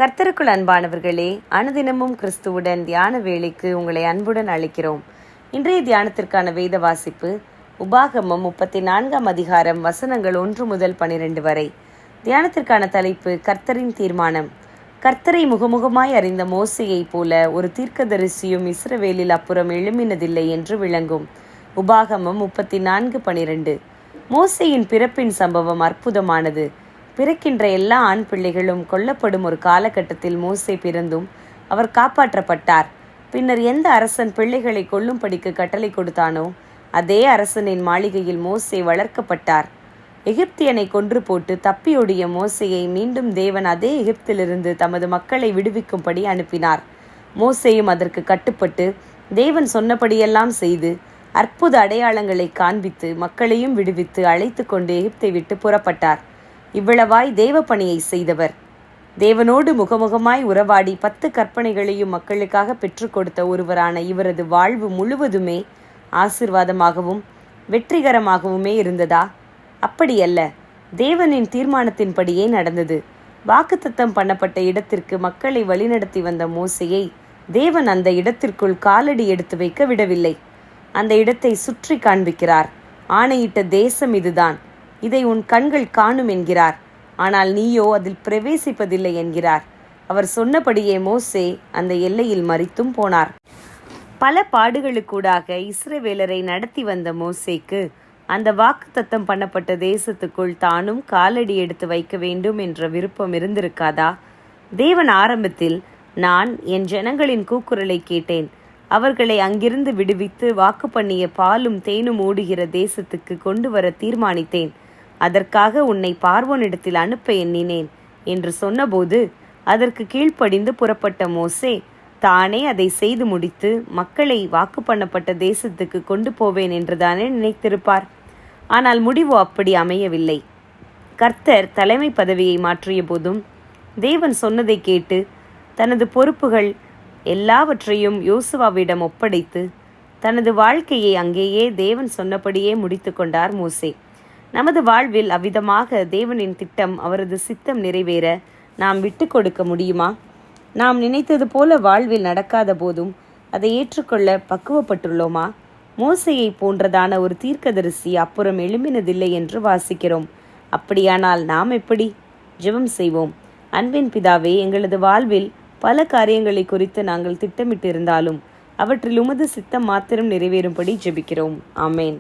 கர்த்தருக்குள் அன்பானவர்களே, அனுதினமும் கிறிஸ்துவுடன் தியான வேளைக்கு உங்களை அன்புடன் அழைக்கிறோம். இன்றைய தியானத்திற்கான வேத வாசிப்பு உபாகமம் 34ஆம் அதிகாரம் வசனங்கள் 1 முதல் 12 வரை. தியானத்திற்கான தலைப்பு கர்த்தரின் தீர்மானம். கர்த்தரை முகமுகமாய் அறிந்த மோசேயைப் போல ஒரு தீர்க்கதரிசியும் இஸ்ரவேலில் அப்புறம் எழும்பினதில்லை என்று விளங்கும். உபாகமம் 34:12. மோசேயின் பிறப்பின் சம்பவம் அற்புதமானது. பிறக்கின்ற எல்லா ஆண் பிள்ளைகளும் கொல்லப்படும் ஒரு காலகட்டத்தில் மோசே பிறந்தும் அவர் காப்பாற்றப்பட்டார். பின்னர் எந்த அரசன் பிள்ளைகளை கொல்லும்படிக்கு கட்டளை கொடுத்தானோ அதே அரசனின் மாளிகையில் மோசே வளர்க்கப்பட்டார். எகிப்தியனை கொன்று போட்டு தப்பியோடிய மோசேயை மீண்டும் தேவன் அதே எகிப்திலிருந்து தமது மக்களை விடுவிக்கும்படி அனுப்பினார். மோசேயும் அதற்கு கட்டுப்பட்டு தேவன் சொன்னபடியெல்லாம் செய்து அற்புத அடையாளங்களை காண்பித்து மக்களையும் விடுவித்து அழைத்து கொண்டு எகிப்தை விட்டு புறப்பட்டார். இவ்வளவாய் தேவ பணியை செய்தவர். தேவனோடு முகமுகமாய் உறவாடி 10 கற்பனைகளையும் மக்களுக்காக பெற்றுக் கொடுத்த ஒருவரான இவரது வாழ்வு முழுவதுமே ஆசீர்வாதமாகவும் வெற்றிகரமாகவுமே இருந்ததா? அப்படியல்ல. தேவனின் தீர்மானத்தின்படியே நடந்தது. வாக்குத்தத்தம் பண்ணப்பட்ட இடத்திற்கு மக்களை வழிநடத்தி வந்த மோசேயை தேவன் அந்த இடத்திற்குள் காலடி எடுத்து வைக்க விடவில்லை. அந்த இடத்தை சுற்றி காண்பிக்கிறார். ஆணையிட்ட தேசம் இதுதான், இதை உன் கண்கள் காணும் என்கிறார். ஆனால் நீயோ அதில் பிரவேசிப்பதில்லை என்கிறார். அவர் சொன்னபடியே மோசே அந்த எல்லையில் மரித்தும் போனார். பல பாடுகளுக்கூடாக இஸ்ரவேலரை நடத்தி வந்த மோசேக்கு அந்த வாக்குத்தத்தம் பண்ணப்பட்ட தேசத்துக்குள் தானும் காலடி எடுத்து வைக்க வேண்டும் என்ற விருப்பம் இருந்திருக்காதா? தேவன் ஆரம்பத்தில், நான் என் ஜனங்களின் கூக்குரலை கேட்டேன், அவர்களை அங்கிருந்து விடுவித்து வாக்கு பண்ணிய பாலும் தேனும் ஓடுகிற தேசத்துக்கு கொண்டு வர தீர்மானித்தேன். அதற்காக உன்னை பார்வோனிடத்தில் அனுப்ப எண்ணினேன் என்று சொன்னபோது அதற்கு கீழ்ப்படிந்து புறப்பட்ட மோசே தானே அதை செய்து முடித்து மக்களை வாக்கு பண்ணப்பட்ட தேசத்துக்கு கொண்டு போவேன் என்றுதானே நினைத்திருப்பார். ஆனால் முடிவு அப்படி அமையவில்லை. கர்த்தர் தலைமை பதவியை மாற்றிய போதும் தேவன் சொன்னதை கேட்டு தனது பொறுப்புகள் எல்லாவற்றையும் யோசுவாவிடம் ஒப்படைத்து தனது வாழ்க்கையை அங்கேயே தேவன் சொன்னபடியே முடித்து கொண்டார் மோசே. நமது வாழ்வில் அவ்விதமாக தேவனின் திட்டம், அவரது சித்தம் நிறைவேற நாம் விட்டு கொடுக்க முடியுமா? நாம் நினைத்தது போல வாழ்வில் நடக்காத போதும் அதை ஏற்றுக்கொள்ள பக்குவப்பட்டுள்ளோமா? மோசேயை போன்றதான ஒரு தீர்க்கதரிசி அப்புறம் எழும்பினதில்லை என்று வாசிக்கிறோம். அப்படியானால் நாம் எப்படி? ஜெபம் செய்வோம். அன்பின் பிதாவே, எங்களது வாழ்வில் பல காரியங்களை குறித்து நாங்கள் திட்டமிட்டிருந்தாலும் அவற்றில் உமது சித்தம் மாத்திரம் நிறைவேறும்படி ஜெபிக்கிறோம். ஆமேன்.